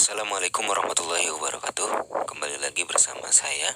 Assalamualaikum warahmatullahi wabarakatuh. Kembali lagi bersama saya.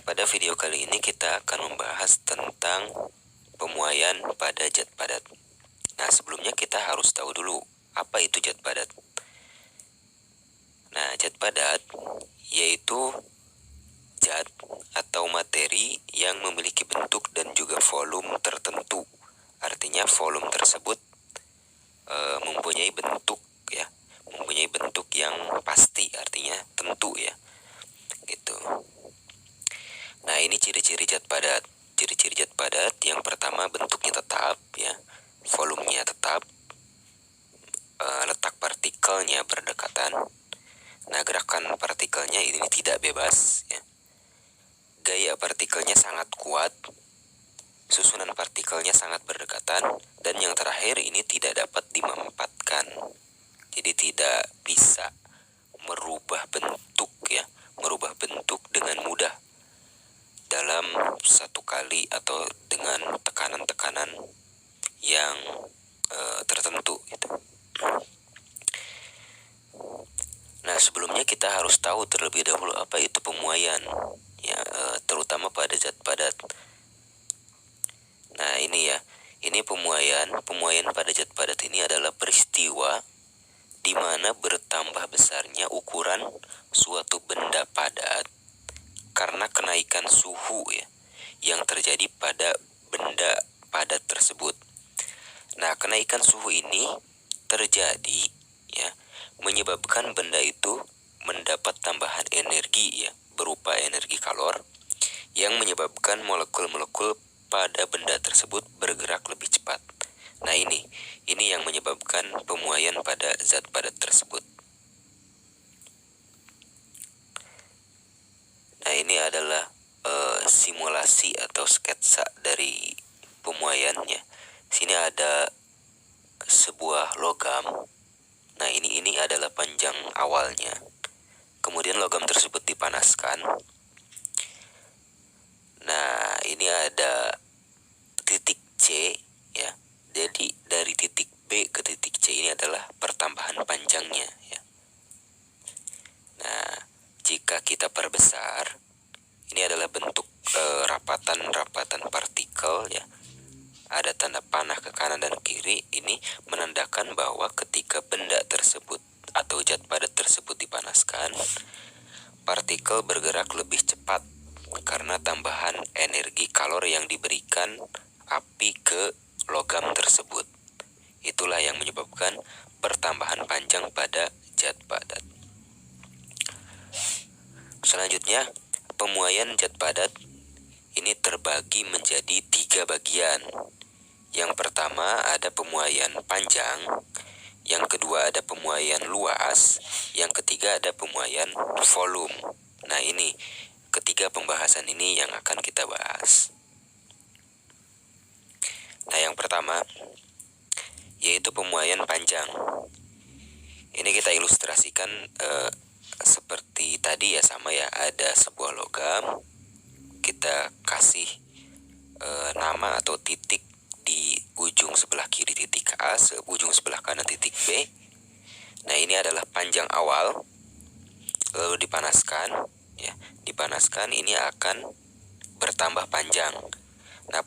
Pada video kali ini kita akan membahas tentang pemuaian pada zat padat. Nah, sebelumnya kita harus tahu dulu apa itu zat padat. Nah, zat padat yaitu zat atau materi yang memiliki bentuk dan juga volume tertentu. Artinya volume tersebut mempunyai bentuk ya, mempunyai bentuk yang pasti, artinya tentu ya, gitu. Nah, ini ciri-ciri zat padat. Ciri-ciri zat padat yang pertama, bentuknya tetap ya, volumenya tetap, letak partikelnya berdekatan. Nah, gerakan partikelnya ini tidak bebas ya. Gaya partikelnya sangat kuat, susunan partikelnya sangat berdekatan, dan yang terakhir ini tidak dapat dimampatkan. Jadi tidak bisa merubah bentuk ya, merubah bentuk dengan mudah dalam satu kali atau dengan tekanan-tekanan yang tertentu gitu. Nah, sebelumnya kita harus tahu terlebih dahulu apa itu pemuaian ya, terutama pada zat padat. Nah, ini ya, ini pemuaian pada zat padat ini adalah peristiwa di mana bertambah besarnya ukuran suatu benda padat karena kenaikan suhu ya yang terjadi pada benda padat tersebut. Nah, kenaikan suhu ini terjadi ya menyebabkan benda itu mendapat tambahan energi ya, berupa energi kalor yang menyebabkan molekul-molekul pada benda tersebut bergerak lebih cepat. Nah, ini yang menyebabkan pemuaian pada zat padat tersebut. Nah, ini adalah simulasi atau sketsa dari pemuaiannya. Sini ada sebuah logam. Nah, ini adalah panjang awalnya. Kemudian logam tersebut dipanaskan. Nah, ini ada titik C ya. Jadi dari titik B ke titik C ini adalah pertambahan panjangnya ya. Nah, jika kita perbesar, ini adalah bentuk rapatan partikel ya. Ada tanda panah ke kanan dan kiri. Ini menandakan bahwa ketika benda tersebut atau zat padat tersebut dipanaskan, partikel bergerak lebih cepat karena tambahan energi kalor yang diberikan api ke logam tersebut. Itulah yang menyebabkan pertambahan panjang pada zat padat. Selanjutnya, pemuaian zat padat ini terbagi menjadi 3 bagian. Yang pertama ada pemuaian panjang, yang kedua ada pemuaian luas, yang ketiga ada pemuaian volume. Nah, ini ketiga pembahasan ini yang akan kita bahas. Nah, yang pertama yaitu pemuaian panjang. Ini kita ilustrasikan seperti tadi ya, sama ya, ada sebuah logam, kita kasih nama atau titik di ujung sebelah kiri titik A, ujung sebelah kanan titik B. Nah, ini adalah panjang awal, lalu dipanaskan ya, dipanaskan ini akan bertambah panjang. Nah,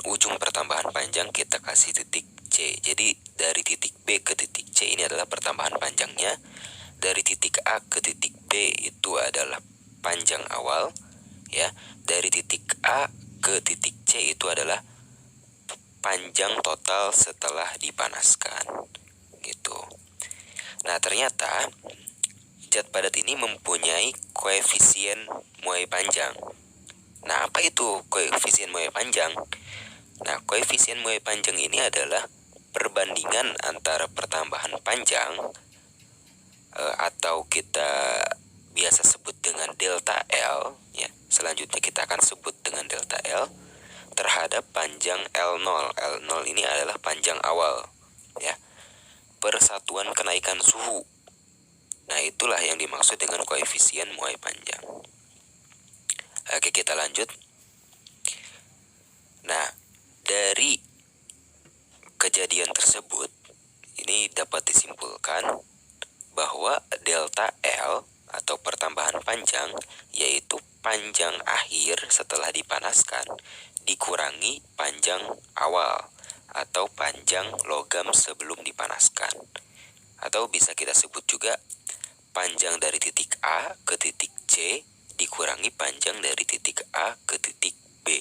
ujung pertambahan panjang kita kasih titik C. Jadi dari titik B ke titik C ini adalah pertambahan panjangnya. Dari titik A ke titik B itu adalah panjang awal ya. Dari titik A ke titik C itu adalah panjang total setelah dipanaskan gitu. Nah, ternyata zat padat ini mempunyai koefisien muai panjang. Nah, apa itu koefisien muai panjang? Nah, koefisien muai panjang ini adalah perbandingan antara pertambahan panjang atau kita biasa sebut dengan delta L ya. Selanjutnya kita akan sebut dengan delta L terhadap panjang L0. L0 ini adalah panjang awal ya, persatuan kenaikan suhu. Nah, itulah yang dimaksud dengan koefisien muai panjang. Oke, kita lanjut. Nah, dari kejadian tersebut ini dapat disimpulkan bahwa bahwa delta L atau pertambahan panjang yaitu panjang akhir setelah dipanaskan dikurangi panjang awal atau panjang logam sebelum dipanaskan. Atau bisa kita sebut juga panjang dari titik A ke titik C dikurangi panjang dari titik A ke titik B.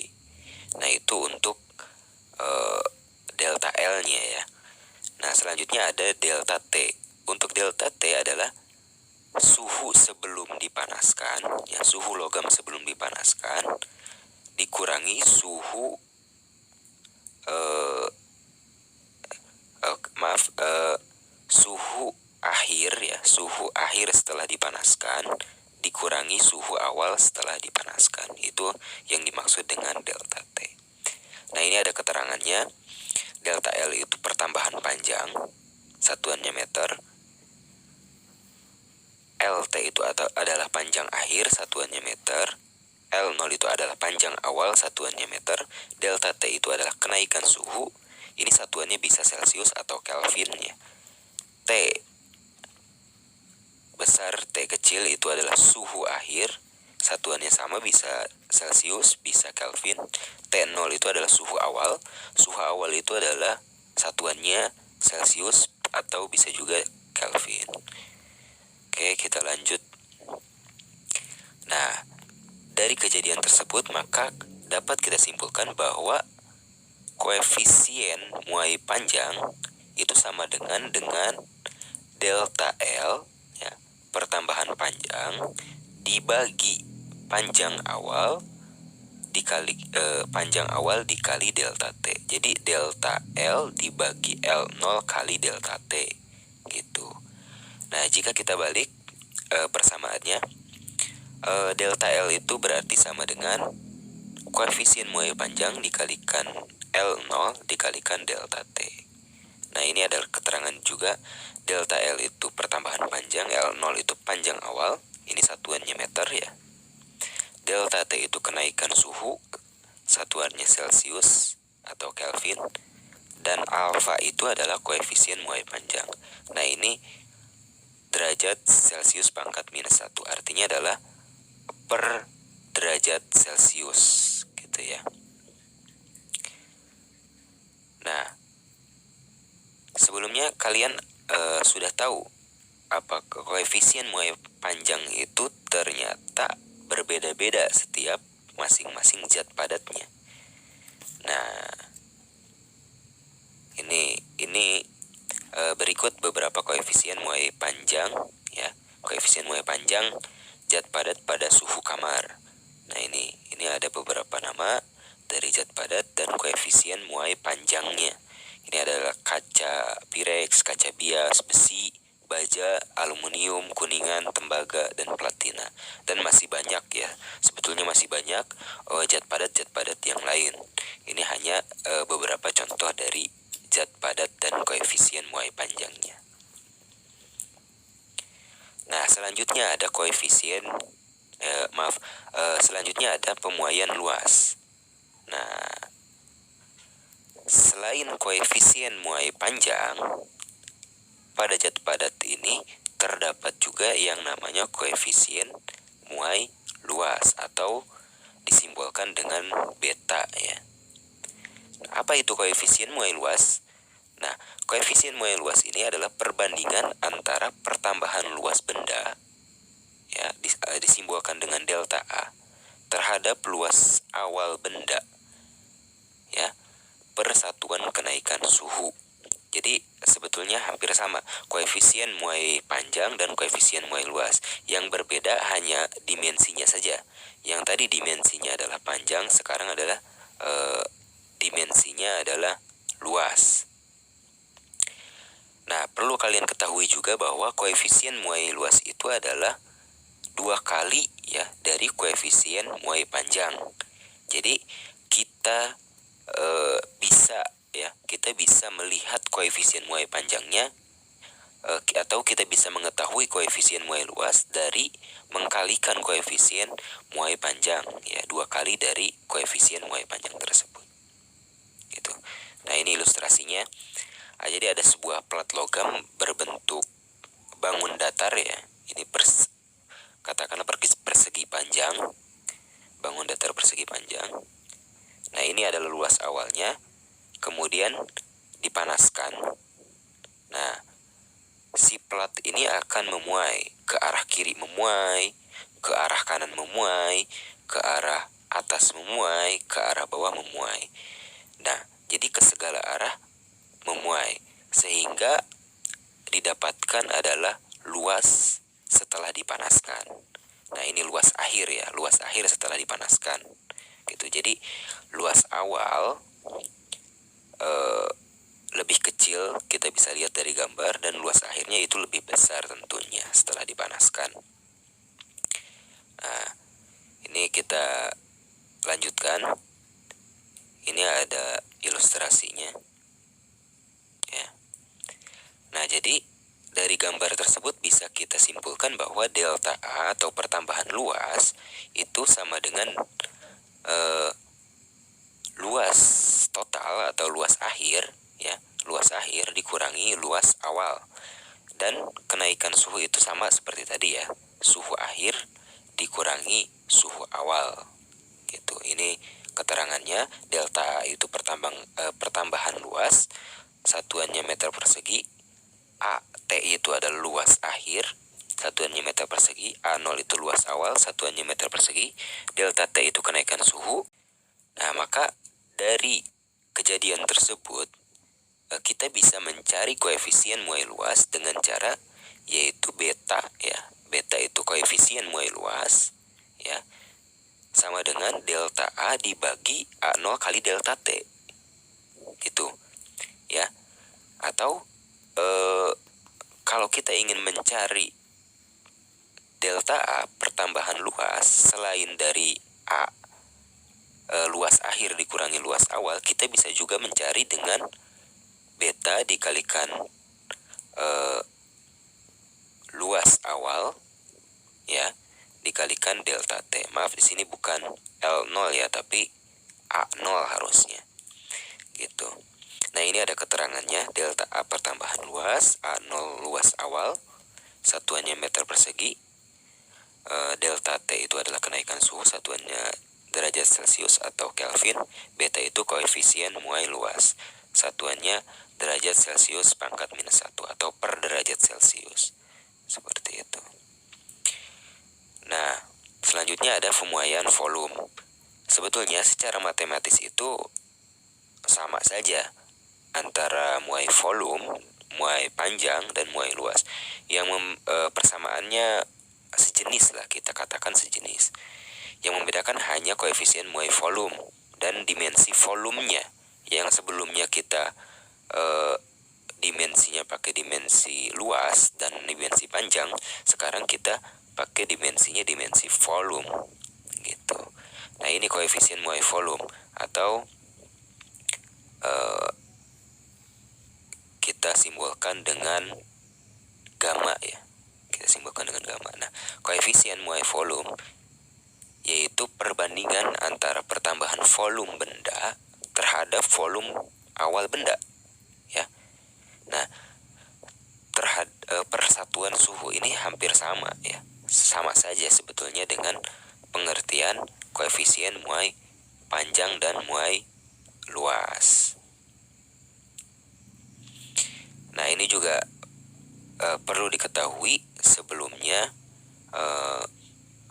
Nah, itu untuk delta L-nya ya. Nah, selanjutnya ada delta T. Untuk delta T adalah suhu sebelum dipanaskan, ya, suhu logam sebelum dipanaskan dikurangi suhu suhu akhir ya, suhu akhir setelah dipanaskan dikurangi suhu awal setelah dipanaskan. Itu yang dimaksud dengan delta T. Nah, ini ada keterangannya. Delta L itu pertambahan panjang, satuannya meter. LT itu adalah panjang akhir, satuannya meter. L0 itu adalah panjang awal, satuannya meter. Delta T itu adalah kenaikan suhu. Ini satuannya bisa Celsius atau Kelvin ya. T besar, T kecil itu adalah suhu akhir. Satuannya sama, bisa Celsius, bisa Kelvin. T0 itu adalah suhu awal. Suhu awal itu adalah satuannya Celsius atau bisa juga Kelvin. Oke, kita lanjut. Nah, dari kejadian tersebut maka dapat kita simpulkan bahwa koefisien muai panjang itu sama dengan delta L ya, pertambahan panjang dibagi panjang awal dikali panjang awal dikali delta T. Jadi delta L dibagi L0 kali delta T gitu. Nah, jika kita balik persamaannya, delta L itu berarti sama dengan koefisien muai panjang dikalikan L0 dikalikan delta T. Nah, ini adalah keterangan juga. Delta L itu pertambahan panjang, L0 itu panjang awal, ini satuannya meter ya. Delta T itu kenaikan suhu, satuannya Celsius atau Kelvin. Dan alfa itu adalah koefisien muai panjang. Nah, ini derajat Celsius pangkat minus 1, artinya adalah per derajat Celsius gitu ya. Nah, sebelumnya kalian sudah tahu apa koefisien muai panjang itu ternyata berbeda-beda setiap masing-masing zat padatnya. Nah, ini berikut beberapa koefisien muai panjang ya. Koefisien muai panjang zat padat pada suhu kamar. Nah, ini ada beberapa nama dari zat padat dan koefisien muai panjangnya. Ini adalah kaca pirex, kaca bias, besi, baja, aluminium, kuningan, tembaga, dan platina. Dan masih banyak ya. Sebetulnya masih banyak zat padat yang lain. Ini hanya beberapa contoh dari zat padat dan koefisien muai panjangnya. Nah, selanjutnya ada selanjutnya ada pemuaian luas. Nah, selain koefisien muai panjang, pada zat padat ini terdapat juga yang namanya koefisien muai luas atau disimbolkan dengan beta ya. Apa itu koefisien muai luas? Nah, koefisien muai luas ini adalah perbandingan antara pertambahan luas benda ya, disimbolkan dengan delta A terhadap luas awal benda ya, per satuan kenaikan suhu. Jadi sebetulnya hampir sama koefisien muai panjang dan koefisien muai luas. Yang berbeda hanya dimensinya saja. Yang tadi dimensinya adalah panjang, sekarang adalah dimensinya adalah luas. Nah, perlu kalian ketahui juga bahwa koefisien muai luas itu adalah 2 kali ya dari koefisien muai panjang. Jadi kita kita bisa melihat koefisien muai panjangnya atau kita bisa mengetahui koefisien muai luas dari mengkalikan koefisien muai panjang ya, 2 kali dari koefisien muai panjang tersebut gitu. Nah, ini ilustrasinya. Jadi ada sebuah plat logam berbentuk bangun datar ya. Ini katakanlah persegi panjang, bangun datar persegi panjang. Nah, ini adalah luas awalnya, kemudian dipanaskan. Nah, si plat ini akan memuai ke arah kiri, memuai ke arah kanan, memuai ke arah atas, memuai ke arah bawah, memuai. Nah, jadi ke segala arah memuai, sehingga didapatkan adalah luas setelah dipanaskan. Nah, ini luas akhir ya, luas akhir setelah dipanaskan. Gitu. Jadi luas awal lebih kecil, kita bisa lihat dari gambar, dan luas akhirnya itu lebih besar tentunya setelah dipanaskan. Nah, ini kita lanjutkan. Ini ada ilustrasinya ya. Nah, jadi dari gambar tersebut bisa kita simpulkan bahwa delta A atau pertambahan luas itu sama dengan luas total atau luas akhir ya, luas akhir dikurangi luas awal. Dan kenaikan suhu itu sama seperti tadi ya, suhu akhir dikurangi suhu awal. Gitu. Ini keterangannya. Delta A itu pertambahan luas, satuannya meter persegi. A T itu adalah luas akhir, satuannya meter persegi. A0 itu luas awal, satuannya meter persegi. Delta T itu kenaikan suhu. Nah, maka dari kejadian tersebut kita bisa mencari koefisien muai luas dengan cara yaitu beta ya. Beta itu koefisien muai luas ya, sama dengan delta A dibagi A0 kali delta T. Gitu ya. Atau kalau kita ingin mencari delta A pertambahan luas selain dari A luas akhir dikurangi luas awal, kita bisa juga mencari dengan beta dikalikan luas awal ya, dikalikan delta T. Maaf, di sini bukan L0 ya, tapi A0 harusnya. Gitu. Nah, ini ada keterangannya. Delta A pertambahan luas, A0 luas awal, satuannya meter persegi. Delta T itu adalah kenaikan suhu, satuannya derajat Celcius atau Kelvin. Beta itu koefisien muai luas, satuannya derajat Celcius pangkat minus 1 atau per derajat Celcius. Seperti itu. Nah, selanjutnya ada pemuaian volume. Sebetulnya secara matematis itu sama saja antara muai volume, muai panjang, dan muai luas. Yang persamaannya sejenis lah, kita katakan sejenis. Yang membedakan hanya koefisien muai volume dan dimensi volumenya. Yang sebelumnya kita dimensinya pakai dimensi luas dan dimensi panjang, sekarang kita pakai dimensinya dimensi volume gitu. Nah, ini koefisien muai volume atau kita simbolkan dengan gamma ya. Kita simbolkan dengan gamma. Nah, koefisien muai volume yaitu perbandingan antara pertambahan volume benda terhadap volume awal benda ya. Nah, persatuan suhu ini hampir sama ya, sama saja sebetulnya dengan pengertian koefisien muai panjang dan muai luas. Nah, ini juga perlu diketahui sebelumnya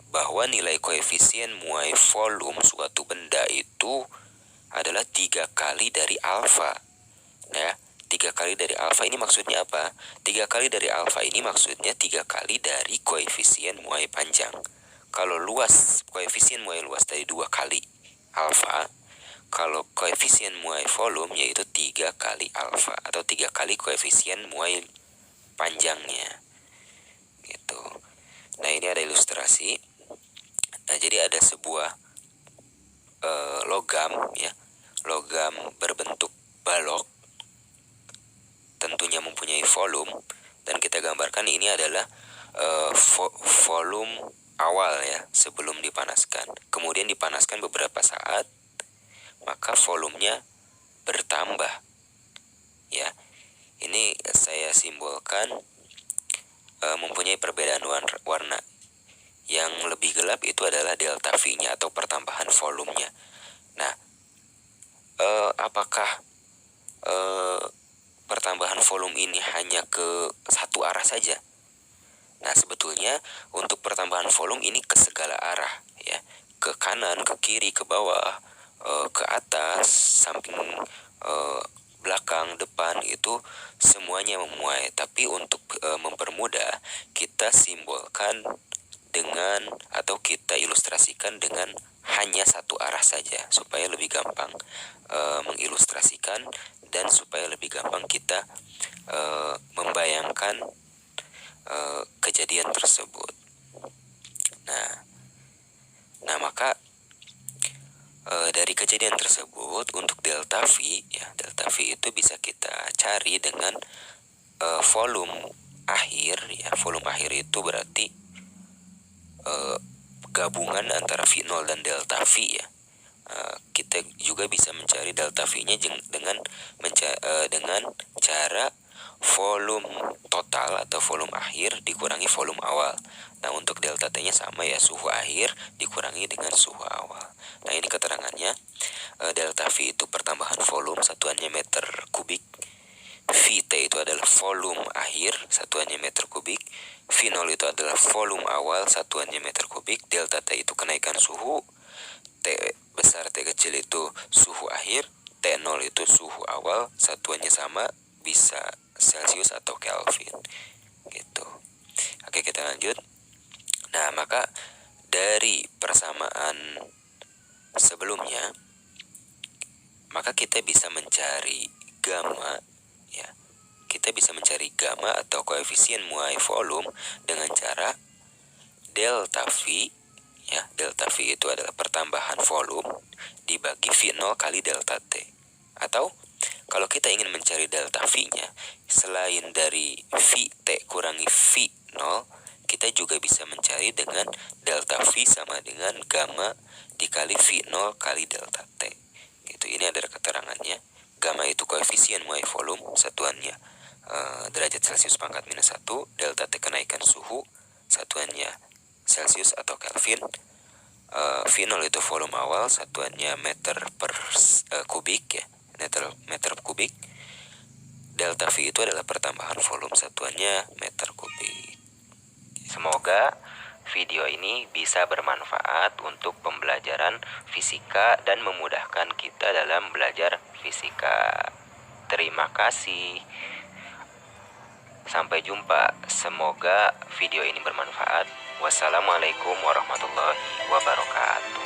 bahwa nilai koefisien muai volume suatu benda itu adalah 3 kali dari alfa. Nah, 3 kali dari alfa ini maksudnya apa? 3 kali dari alfa ini maksudnya 3 kali dari koefisien muai panjang. Kalau luas, koefisien muai luas dari 2 kali alfa. Kalau koefisien muai volume yaitu 3 kali alfa atau 3 kali koefisien muai panjangnya. Gitu. Nah, ini ada ilustrasi. Nah, jadi ada sebuah logam ya, logam berbentuk balok, tentunya mempunyai volume, dan kita gambarkan ini adalah volume awal ya, sebelum dipanaskan. Kemudian dipanaskan beberapa saat, maka volumenya bertambah ya. Ini saya simbolkan mempunyai perbedaan warna. Yang lebih gelap itu adalah delta V-nya atau pertambahan volumenya. Nah, apakah pertambahan volume ini hanya ke satu arah saja? Nah, sebetulnya untuk pertambahan volume ini ke segala arah, ya, ke kanan, ke kiri, ke bawah, ke atas, samping, belakang, depan, itu semuanya memuai. Tapi untuk mempermudah, kita simbolkan dengan atau kita ilustrasikan dengan hanya satu arah saja supaya lebih gampang mengilustrasikan dan supaya lebih gampang kita membayangkan kejadian tersebut. Nah, maka dari kejadian tersebut untuk delta V, ya, delta V itu bisa kita cari dengan volume akhir, ya. Volume akhir itu berarti gabungan antara V0 dan delta V, ya. Kita juga bisa mencari delta V-nya dengan cara volume total atau volume akhir dikurangi volume awal. Nah, untuk delta T-nya sama, ya, suhu akhir dikurangi dengan suhu awal. Nah, ini keterangannya. Delta V itu pertambahan volume, satuannya meter kubik. Vt itu adalah volume akhir, satuannya meter kubik. V0 itu adalah volume awal, satuannya meter kubik. Delta T itu kenaikan suhu. T besar, T kecil itu suhu akhir. T0 itu suhu awal, satuannya sama, bisa Celsius atau Kelvin, gitu. Oke, kita lanjut. Nah, maka dari persamaan sebelumnya, maka kita bisa mencari gamma, ya. Kita bisa mencari gamma atau koefisien muai volume dengan cara delta V, ya. Delta V itu adalah pertambahan volume dibagi V0 kali delta T. Atau kalau kita ingin mencari delta V-nya, selain dari Vt kurangi V0, kita juga bisa mencari dengan delta V sama dengan gamma dikali V0 kali delta T. Gitu. Ini adalah keterangannya. Gamma itu koefisien muai volume, satuannya derajat Celcius pangkat minus 1. Delta T kenaikan suhu, satuannya Celsius atau Kelvin. V0 itu volume awal, satuannya meter per kubik, ya, meter kubik. Delta V itu adalah pertambahan volume, satuannya meter kubik. Semoga video ini bisa bermanfaat untuk pembelajaran fisika dan memudahkan kita dalam belajar fisika. Terima kasih. Sampai jumpa. Semoga video ini bermanfaat. Wassalamualaikum warahmatullahi wabarakatuh.